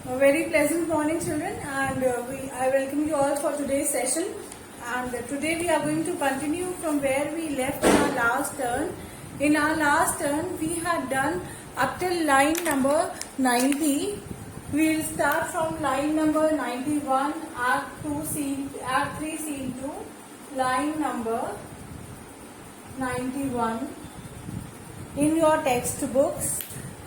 A very pleasant morning, children, and I welcome you all for today's session. And today we are going to continue from where we left in our last turn. In our last turn, we had done up till line number 90. We will start from line number 91, Act 3, Scene 2, line number 91 in your textbooks.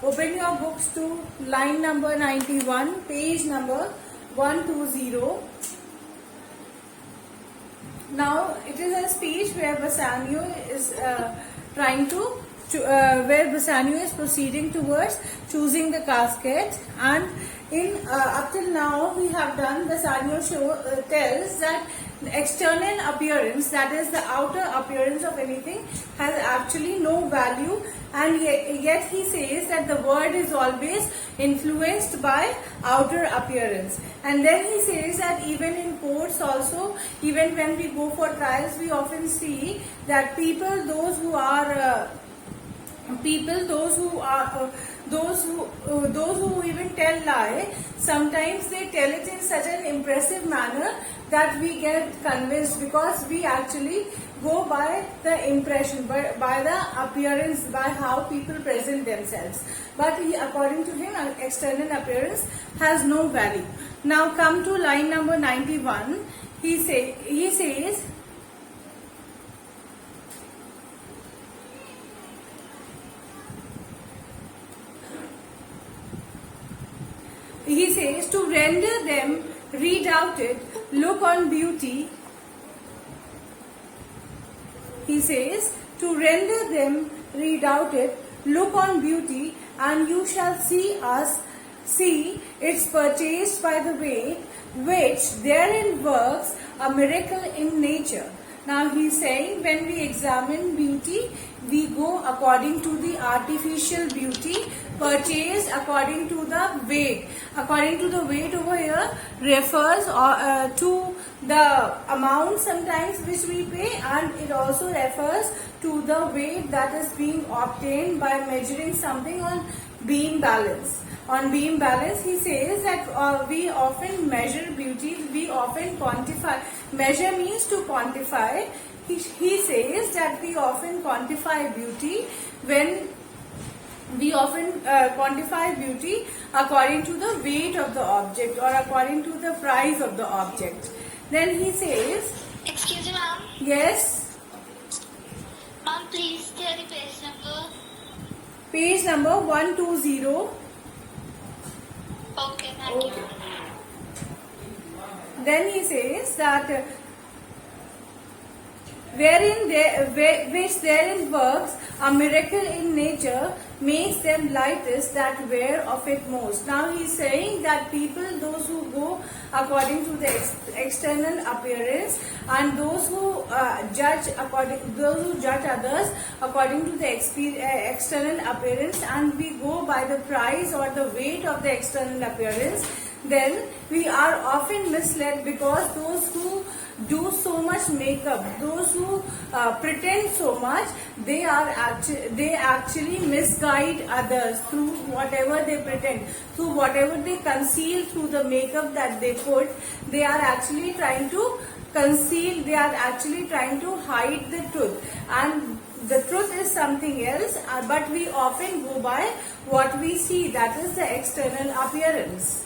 Open your books to line number 91, page number 120. Now it is a speech where Bassanio is where Bassanio is proceeding towards choosing the casket, and in up till now we have done Bassanio tells that the external appearance, that is the outer appearance of anything, has actually no value, and yet he says that the word is always influenced by outer appearance. And then he says that even in courts also, even when we go for trials, we often see that people, those who even tell lie, sometimes they tell it in such an impressive manner that we get convinced, because we actually go by the impression, by the appearance, by how people present themselves. But according to him, external appearance has no value. Now come to line number 91. He says, to render them redoubted, look on beauty. He says, to render them redoubted, look on beauty, and you shall see it's purchased by the weight, which therein works a miracle in nature. Now he is saying, when we examine beauty, we go according to the artificial beauty purchased according to the weight. According to the weight over here refers to the amount sometimes which we pay, and it also refers to the weight that is being obtained by measuring something on beam balance. On beam balance, he says that we often measure beauty, we often quantify. Measure means to quantify. He says that we often quantify beauty when we often quantify beauty according to the weight of the object or according to the price of the object. Then he says, excuse me, ma'am. Yes. Ma'am, please tell the page number. Page number 120. Okay, thank you. Then he says that which therein works a miracle in nature, makes them lightest that wear of it most. Now he is saying that people, those who go according to the external appearance, and those who judge others according to the external appearance, and we go by the price or the weight of the external appearance, then we are often misled, because those who do so much makeup, those who pretend so much, they actually misguide others through whatever they pretend, through whatever they conceal through the makeup that they put. They are actually trying to conceal, they are actually trying to hide the truth, and the truth is something else, but we often go by what we see, that is the external appearance.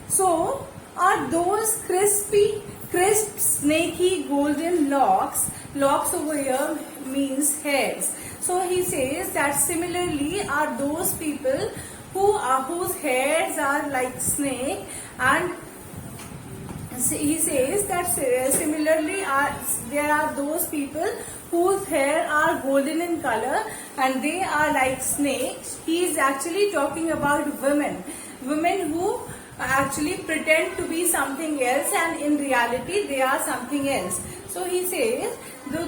So, are those crisp, snaky, golden locks over here means hairs. So he says that similarly are those people whose hairs are like snake, and he says that similarly there are those people whose hair are golden in color and they are like snakes. He is actually talking about women who actually pretend to be something else, and in reality they are something else. So he says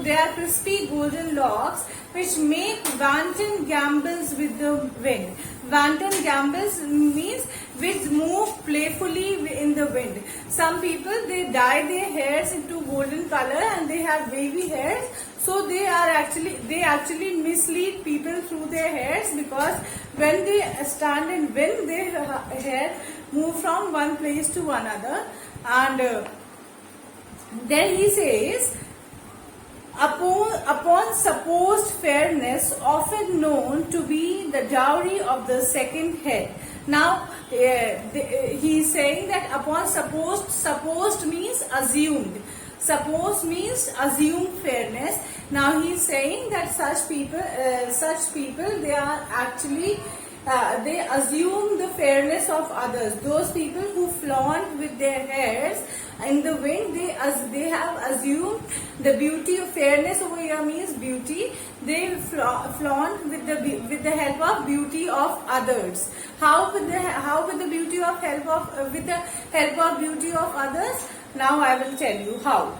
they are crispy golden locks which make wanton gambols with the wind. Wanton gambols means which move playfully in the wind. Some people, they dye their hairs into golden color and they have wavy hairs. So they actually mislead people through their hairs, because when they stand in wind, their hair move from one place to another. And then he says, upon supposed fairness, often known to be the dowry of the second head. Now he is saying that upon supposed means assumed. Suppose means assumed fairness. Now he is saying that such people, they are actually they assume the fairness of others. Those people who flaunt with their hairs in the wind, they have assumed the beauty of fairness over here means beauty. They flaunt with the help of beauty of others. How with the help of beauty of others? Now I will tell you how.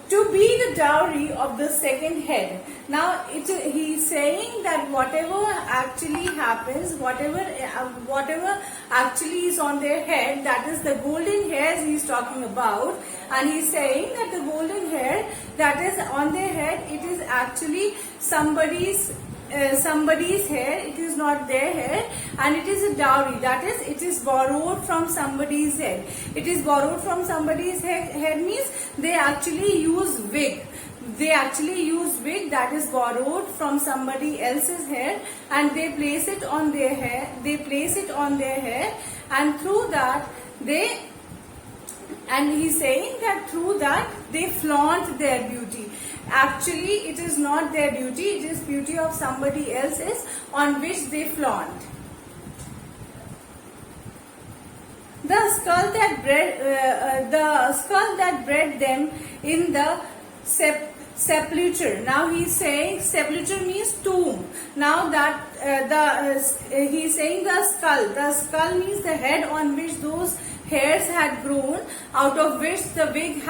To be the dowry of the second head. Now he is saying that whatever actually happens, whatever actually is on their head, that is the golden hairs he is talking about. And he is saying that the golden hair that is on their head, it is actually somebody's hair, it is not their hair, and it is a dowry, that is, it is borrowed from somebody's head. It is borrowed from somebody's head means they actually use wig. They actually use wig that is borrowed from somebody else's hair, and they place it on their hair. And through that and he's saying that through that they flaunt their beauty. Actually, it is not their beauty, it is beauty of somebody else's on which they flaunt. The skull that bred them in the sepulchre. Now he is saying sepulchre means tomb. Now that he is saying the skull. The skull means the head on which those hairs had grown, out of which the wig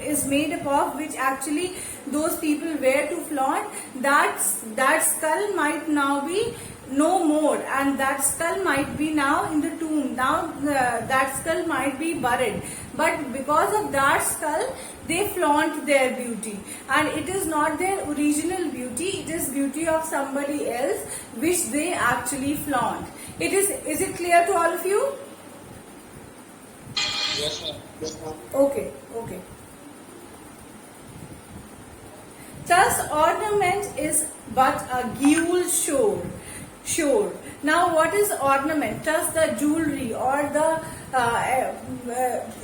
is made up of, which actually those people wear to flaunt. That skull might now be no more, and that skull might be now in the tomb. Now that skull might be buried, but because of that skull they flaunt their beauty, and it is not their original beauty, it is beauty of somebody else which they actually flaunt. Is it clear to all of you? Yes, ma'am. Yes, ma'am. Okay. Thus ornament is but a guile shore. Now what is ornament? Thus the jewelry or the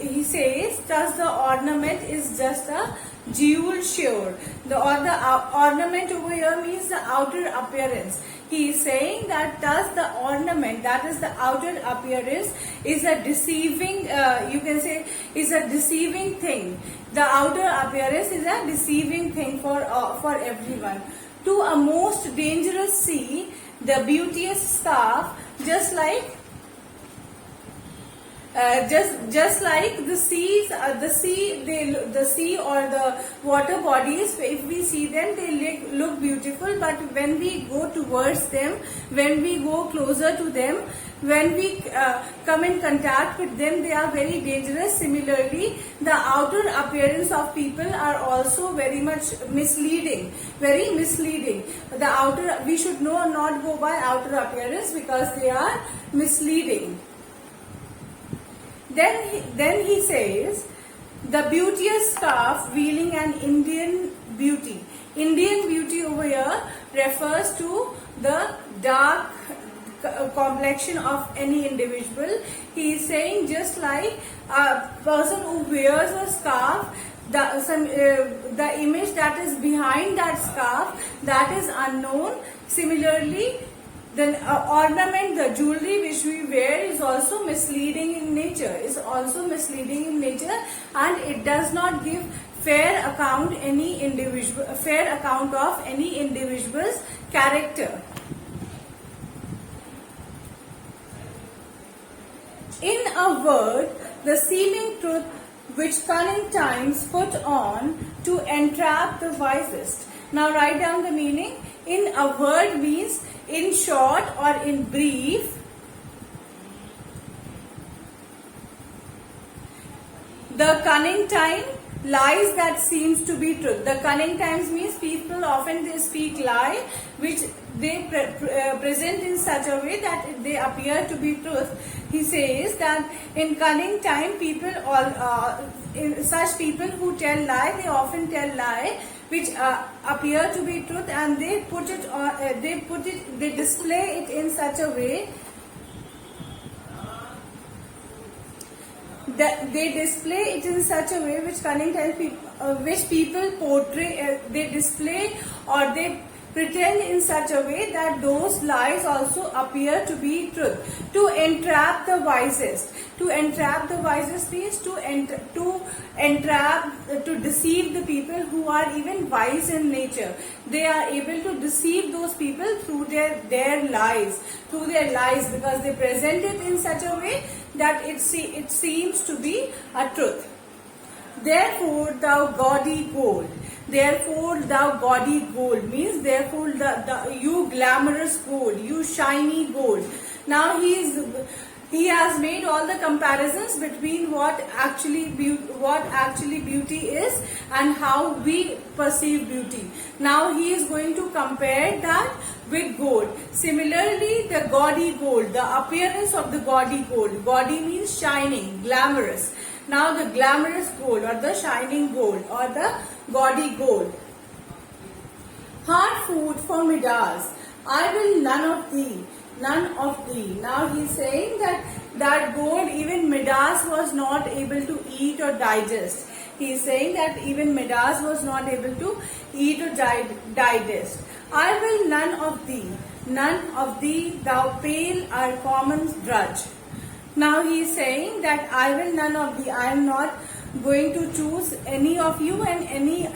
he says thus the ornament is just a jewel shore. The ornament over here means the outer appearance. He is saying that thus the ornament, that is the outer appearance, is a deceiving, you can say, is a deceiving thing. The outer appearance is a deceiving thing for everyone. To a most dangerous sea, the beauteous scarf, just like the sea or the water bodies, if we see them, they look beautiful, but when we go towards them, when we go closer to them, when we come in contact with them, they are very dangerous. Similarly, the outer appearance of people are also very much misleading, very misleading. We should not go by outer appearance because they are misleading. Then he says, the beauteous scarf veiling an Indian beauty. Indian beauty over here refers to the dark complexion of any individual. He is saying just like a person who wears a scarf, the image that is behind that scarf, that is unknown. Similarly, the ornament, the jewelry which we wear is also misleading in nature, and it does not give fair account of any individual's character. In a word, the seeming truth which cunning times put on to entrap entrap the wisest. Now write down the meaning. In a word means in short or in brief. The cunning time, lies that seems to be truth. The cunning times means people often they speak lie, which they present in such a way that they appear to be truth. He says that in cunning time, such people who tell lie, they often tell lie, which appear to be truth, and they display it in such a way. They display it in such a way which cunning tells people, which people portray, they display or they pretend in such a way that those lies also appear to be truth. To entrap the wisest. To entrap the wisest means to entrap, to deceive the people who are even wise in nature. They are able to deceive those people through their lies. Through their lies, because they present it in such a way that it seems to be a truth. Therefore thou gaudy gold. Therefore thou gaudy gold means therefore you glamorous gold, you shiny gold. Now he has made all the comparisons between what actually beauty is and how we perceive beauty. Now he is going to compare that with gold. Similarly, the gaudy gold, the appearance of the gaudy gold. Gaudy means shining, glamorous. Now the glamorous gold or the shining gold or the gaudy gold. Hard food for Midas. I will none of thee. None of thee. Now he is saying that gold even Midas was not able to eat or digest. He is saying that even Midas was not able to eat or digest. I will none of thee. None of thee, thou pale or common drudge. Now he is saying that I will none of thee. I am not going to choose any of you and any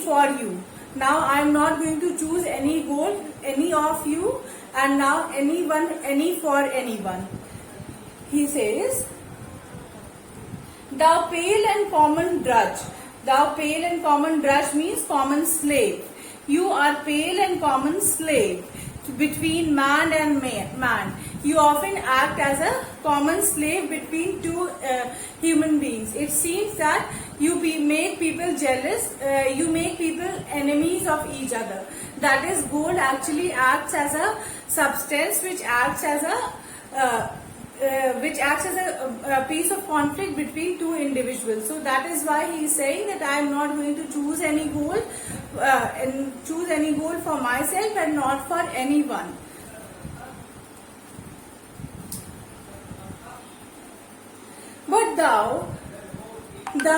for you. Now I am not going to choose any gold, any of you, and now any for anyone. He says, thou pale and common drudge. Thou pale and common drudge means common slave. You are pale and common slave between man and man. You often act as a common slave between two human beings. It seems that you make people jealous, you make people enemies of each other. That is, gold actually acts as a substance which acts as a piece of conflict between two individuals. So that is why he is saying that I am not going to choose any gold for myself and not for anyone. But thou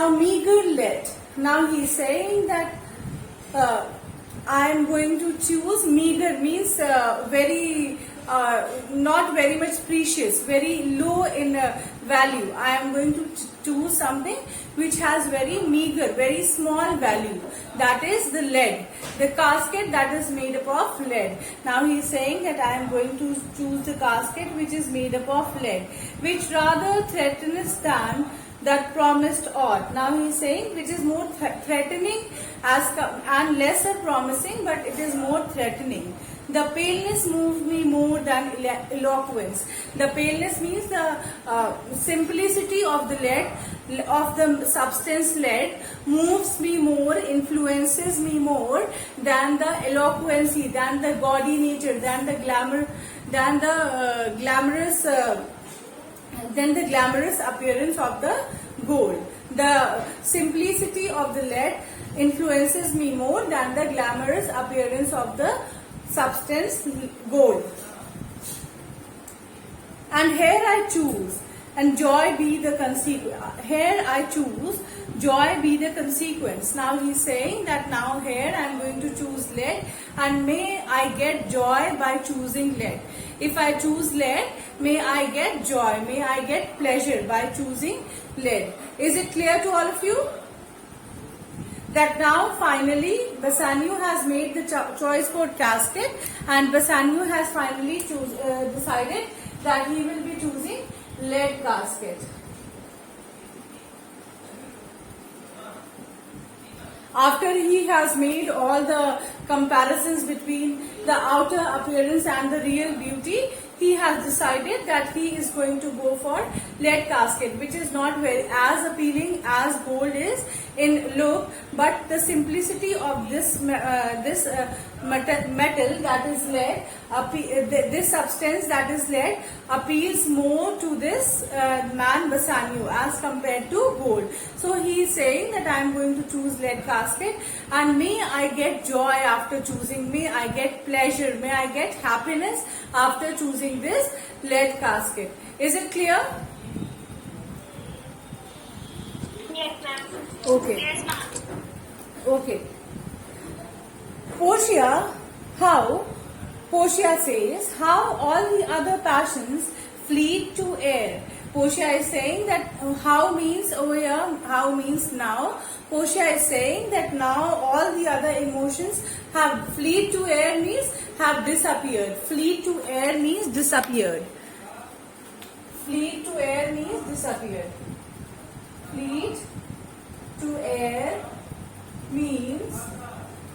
meager lead. Now he is saying that I am going to choose. Meager means very not very much precious, very low in value. I am going to choose something which has very meager, very small value. That is the lead, the casket that is made up of lead. Now he is saying that I am going to choose the casket which is made up of lead, which rather threateneth than that promised ought. Now he is saying which is more threatening and lesser promising, but it is more threatening. The paleness moves me more than eloquence. The paleness means the simplicity of the lead, of the substance lead, moves me more, influences me more than the eloquency, than the gaudy nature, than the glamour, than the glamorous appearance of the gold. The simplicity of the lead influences me more than the glamorous appearance of the substance gold. And here I choose, and joy be the consequence. Here I choose, joy be the consequence. Now he is saying that now here I am going to choose lead, and may I get joy by choosing lead. If I choose lead, may I get joy, may I get pleasure by choosing lead. Is it clear to all of you? That now finally Bassanio has made the choice for casket, and Bassanio has finally decided that he will be choosing lead casket. After he has made all the comparisons between the outer appearance and the real beauty, he has decided that he is going to go for lead casket, which is not very as appealing as gold is in look, but the simplicity of this metal that is lead, this substance that is lead appeals more to this man Bassanio as compared to gold. So he is saying that I am going to choose lead casket, and may I get joy after choosing, may I get pleasure, may I get happiness after choosing this lead casket. Is it clear? Yes, ma'am. Okay. Yes, ma'am. Okay. Portia says, how all the other passions fleet to air. Portia is saying that how means over here, how means now. Portia is saying that now all the other emotions have fleet to air means have disappeared. Fleet to air means disappeared. Fleet to air means disappeared. Fleet to air means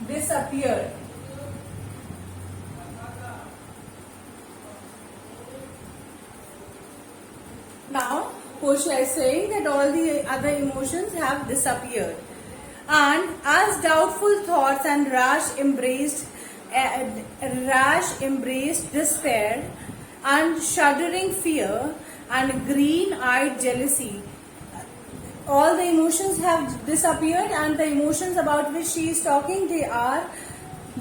disappeared. Now, Portia is saying that all the other emotions have disappeared. And as doubtful thoughts and rash embraced despair and shuddering fear and green-eyed jealousy, all the emotions have disappeared, and the emotions about which she is talking, they are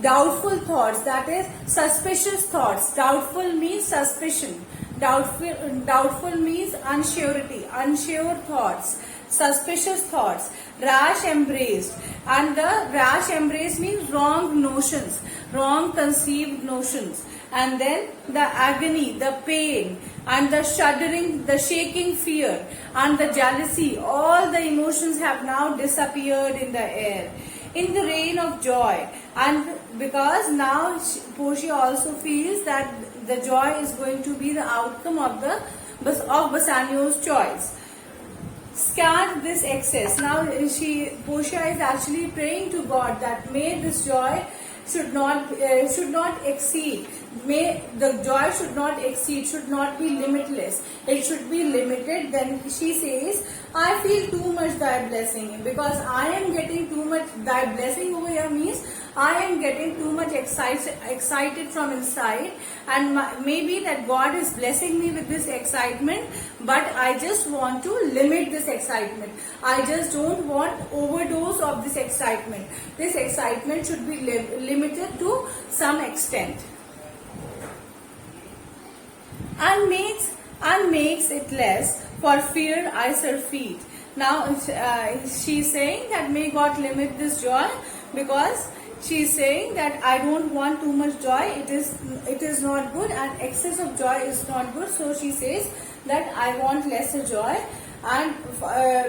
doubtful thoughts, that is suspicious thoughts. Doubtful means suspicion. Doubtful means unsurety, unsure thoughts, suspicious thoughts, rash embraced, and the rash embrace means wrong notions, wrong conceived notions, and then the agony, the pain, and the shuddering, the shaking fear, and the jealousy, all the emotions have now disappeared in the air. In the reign of joy, and because now Portia also feels that the joy is going to be the outcome of Bassanio's choice. Scan this excess. Now Portia is actually praying to God that may this joy should not exceed. May the joy should not exceed, should not be limitless. It should be limited. Then she says, I feel too much thy blessing, because I am getting too much. Thy blessing over here means I am getting too much excited from inside, and maybe that God is blessing me with this excitement, but I just want to limit this excitement. I just don't want overdose of this excitement. This excitement should be limited to some extent. And makes it less for fear I surfeit. Now she's saying that may God limit this joy, because she's saying that I don't want too much joy. It is not good, and excess of joy is not good. So she says that I want lesser joy, and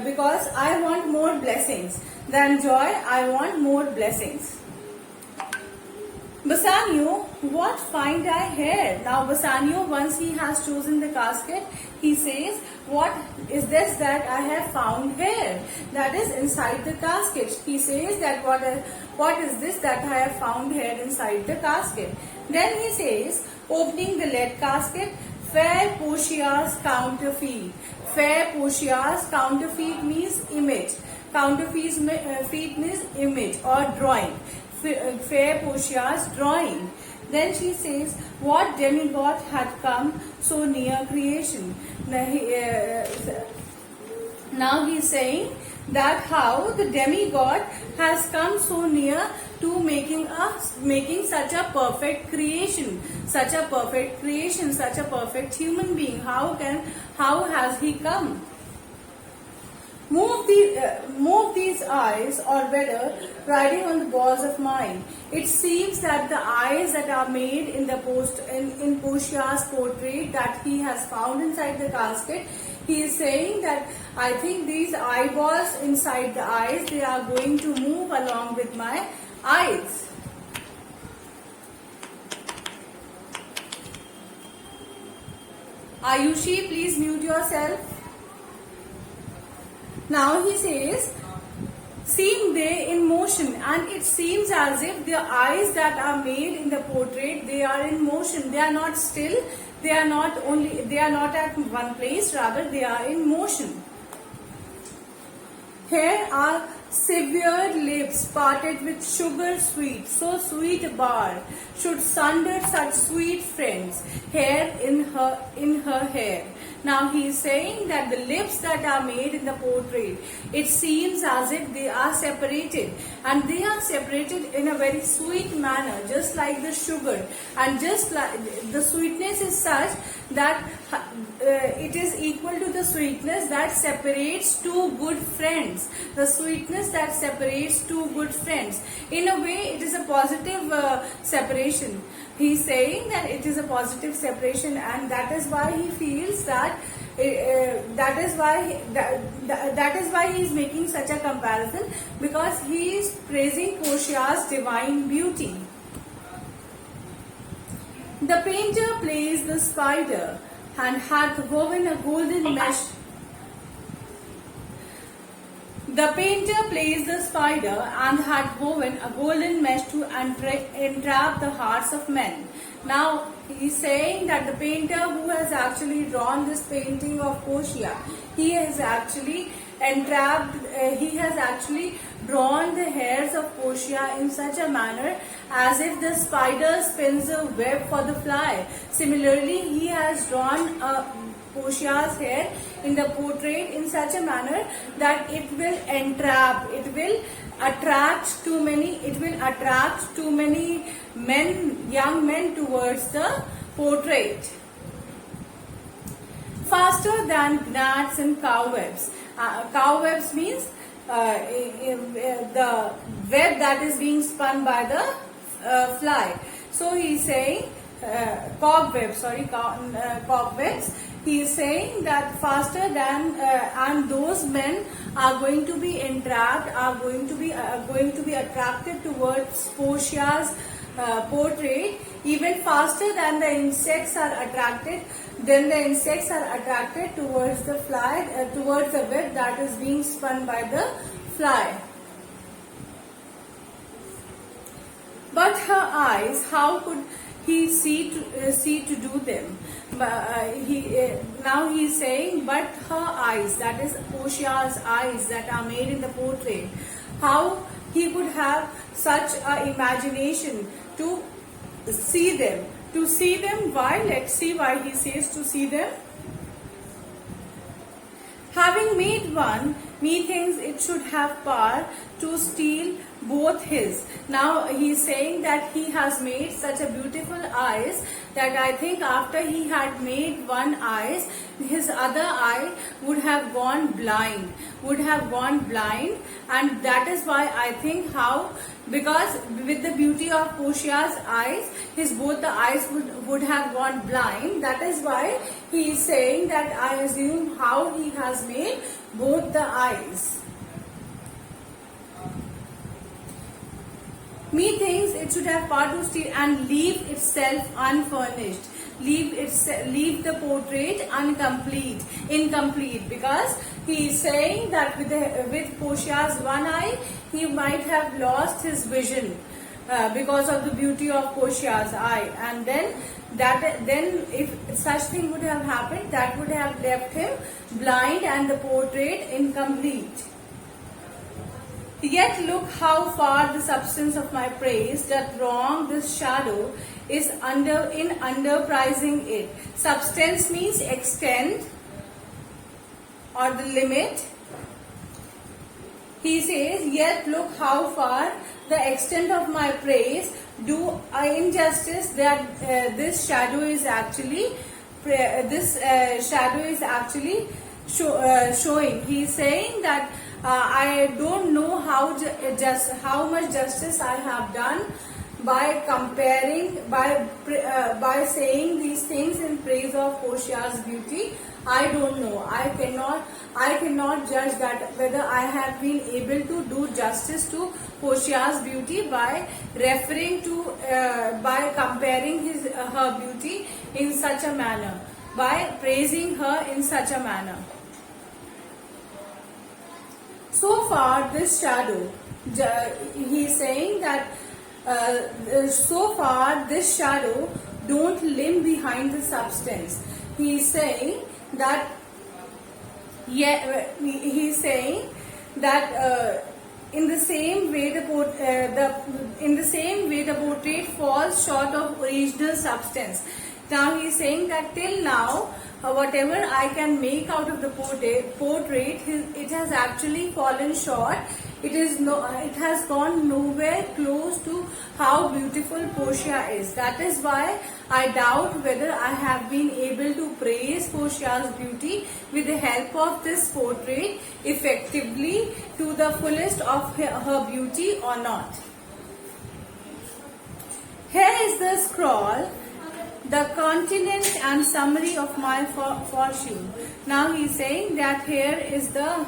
because I want more blessings than joy, I want more blessings. Bassanio, what find I here? Now Bassanio, once he has chosen the casket, he says, what is this that I have found here? That is inside the casket. He says that what is this that I have found here inside the casket? Then he says, opening the lead casket, fair Portia's counterfeit. Fair Portia's counterfeit means image. Counterfeit means image or drawing. Fair Portia's drawing. Then she says, what demigod had come so near creation? Now he is saying that how the demigod has come so near to making such a perfect creation, such a perfect human being. How has he come? Move these eyes, or better, riding on the balls of mine. It seems that the eyes that are made in Portia's portrait that he has found inside the casket, he is saying that I think these eyeballs inside the eyes, they are going to move along with my eyes. Ayushi, please mute yourself. Now he says, seem they in motion, and it seems as if the eyes that are made in the portrait, they are in motion. They are not still. They are not at one place. Rather, they are in motion. Here are severed lips parted with sugar sweet, so sweet a bar should sunder such sweet friends. Hair in her hair. Now he is saying that the lips that are made in the portrait, it seems as if they are separated, and they are separated in a very sweet manner, just like the sugar, and just like the sweetness is such that it is equal to the sweetness that separates two good friends. The sweetness that separates two good friends. In a way, it is a positive separation. He is saying that it is a positive separation, and that is why he feels that that is why he is making such a comparison, because he is praising Portia's divine beauty. The painter plays the spider and hath woven a golden mesh. The painter plays the spider and had woven a golden mesh to entrap the hearts of men. Now he is saying that the painter who has actually drawn this painting of Portia, he has actually entrapped, he has actually drawn the hairs of Portia in such a manner as if the spider spins a web for the fly. Similarly, he has drawn Portia's hair in the portrait in such a manner that it will entrap, it will attract too many men, young men towards the portrait. Faster than gnats and cobwebs. Cobwebs means the web that is being spun by the fly. So he is saying cobwebs. He is saying that faster than and those men are going to be entrapped, are going to be attracted towards Portia's portrait even faster than the insects are attracted. Then the insects are attracted towards the fly, towards the web that is being spun by the fly. But her eyes, how could he see to do them? Now he is saying, but her eyes, that is Portia's eyes that are made in the portrait, how he could have such an imagination to see them. To see them, why? Let's see why he says to see them. Having made one, methinks it should have power to steal both his. Now he is saying that he has made such a beautiful eyes that I think after he had made one eyes, his other eye would have gone blind, and that is why I think how, because with the beauty of Portia's eyes, his both the eyes would have gone blind. That is why he is saying that I assume how he has made both the eyes. Methinks it should have power to steal and leave itself unfurnished. Leave the portrait incomplete, because he is saying that with Portia's one eye, he might have lost his vision because of the beauty of Portia's eye, and then if such thing would have happened, that would have left him blind and the portrait incomplete. Yet look how far the substance of my praise doth wrong this shadow is underprizing it. Substance means extent or the limit. He says, yet look how far the extent of my praise do I injustice that this shadow is actually showing. He is saying that I don't know how much justice I have done by saying these things in praise of Portia's beauty. I don't know. I cannot judge that whether I have been able to do justice to Portia's beauty by referring to by comparing her beauty in such a manner, by praising her in such a manner. so far this shadow, he is saying that so far this shadow don't limp behind the substance. He is saying that he is saying that in the same way the portrait falls short of original substance. Now he is saying that till now whatever I can make out of the portrait, it has actually fallen short. It has gone nowhere close to how beautiful Portia is. That is why I doubt whether I have been able to praise Portia's beauty with the help of this portrait effectively to the fullest of her beauty or not. Here is the scroll, the continent and summary of my fortune. Now he is saying that here is the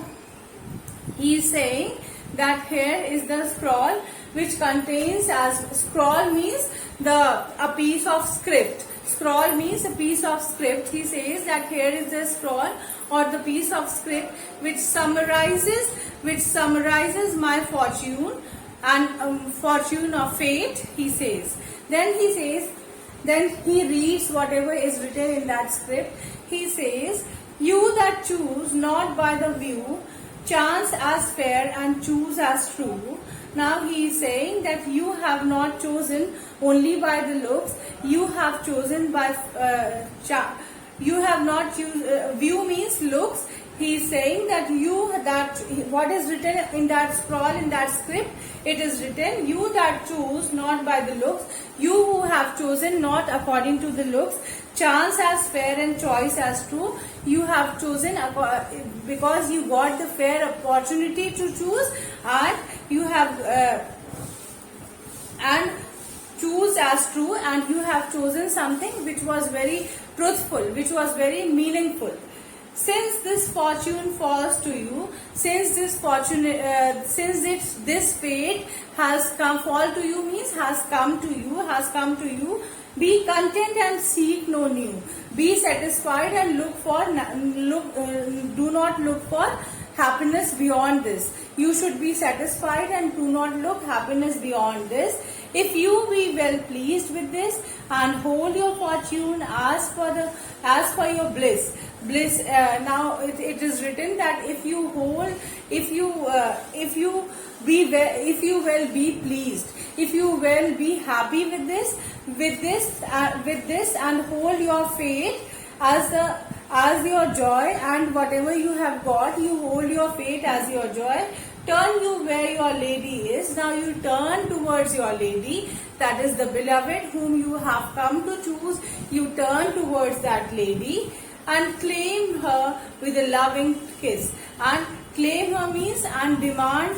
scroll, which contains, as scroll means a piece of script. Scroll means a piece of script. He says that here is the scroll or the piece of script which summarizes my fortune and fortune of fate, he says. Then he reads whatever is written in that script. He says, you that choose not by the view, chance as fair and choose as true. Now he is saying that you have not chosen only by the looks, you have chosen by you have not choose view means looks. He is saying that what is written in that scroll, in that script, it is written, you that choose not by the looks, you who have chosen not according to the looks, chance as fair and choice as true. You have chosen because you got the fair opportunity to choose, and you have and choose as true, and you have chosen something which was very truthful, which was very meaningful. Since this fortune falls to you, since this fate has fall to you means has come to you, be content and seek no new. Be satisfied and do not look for happiness beyond this. You should be satisfied and do not look happiness beyond this. If you be well pleased with this and hold your fortune as for your bliss. Now it is written that if you well be pleased, if you well be happy with this and hold your fate as your joy, and whatever you have got, you hold your fate as your joy. Turn you where your lady is. Now you turn towards your lady, that is the beloved whom you have come to choose. You turn towards that lady and claim her with a loving kiss. And claim her means and try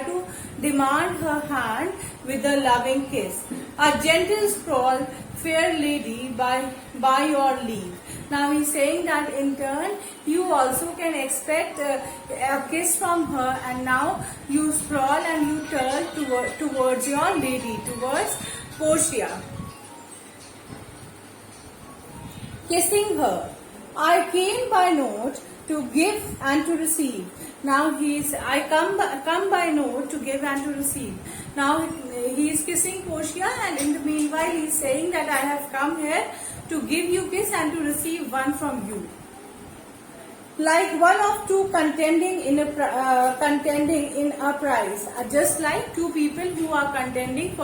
to demand her hand with a loving kiss. A gentle scroll, fair lady, by your leave. Now he is saying that in turn you also can expect a kiss from her, and now you scroll and you turn towards your lady, towards Portia. Kissing her. I came by note to give and to receive. Now I come by note to give and to receive. Now he is kissing Portia, and in the meanwhile he is saying that I have come here to give you kiss and to receive one from you. Like one of two contending in a prize, just like two people who are contending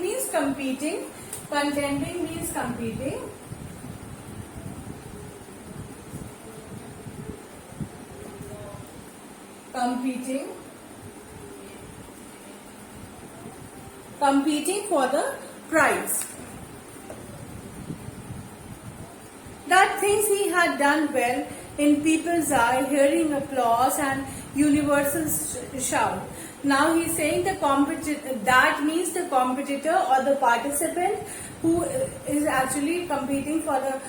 means competing. Contending means competing. Competing for the prize. That things he had done well in people's eye, hearing applause and universal shout. Now he is saying that means the competitor or the participant who is actually competing for the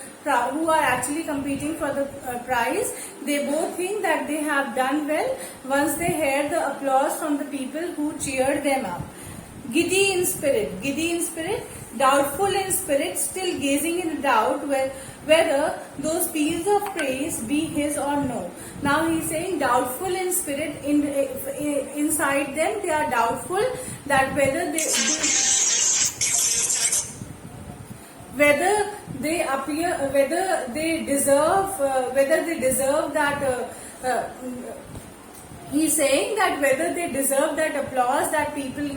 prize. They both think that they have done well once they hear the applause from the people who cheered them up. giddy in spirit, doubtful in spirit, still gazing in doubt whether those peals of praise be his or no. Now he is saying doubtful in spirit. Inside them they are doubtful that whether they appear, whether they deserve that. He's saying that whether they deserve that applause that people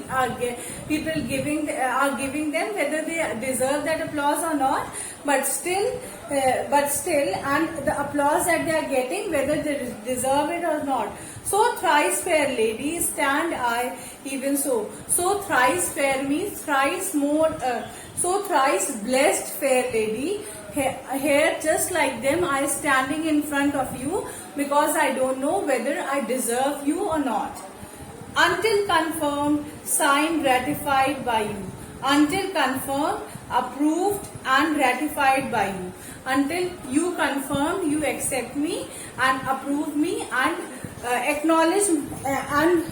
giving them, whether they deserve that applause or not, but still, and the applause that they are getting, whether they deserve it or not. So thrice fair lady, stand I even so. So thrice fair means thrice more. So thrice blessed fair lady. Here, just like them, I standing in front of you because I don't know whether I deserve you or not. Until confirmed, signed, ratified by you. Until confirmed, approved and ratified by you. Until you confirm, you accept me and approve me and acknowledge and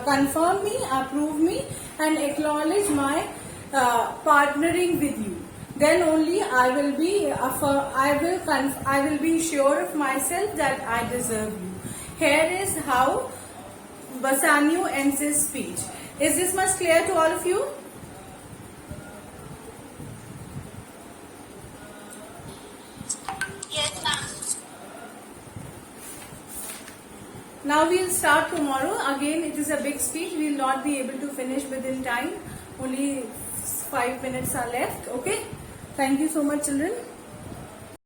confirm me, approve me and acknowledge my partnering with you. Then only I will be sure of myself that I deserve you. Here is how Bassanio ends his speech. Is this much clear to all of you? Yes, ma'am. Now we will start tomorrow. Again, it is a big speech. We will not be able to finish within time. Only 5 minutes are left. Okay. Thank you so much, children.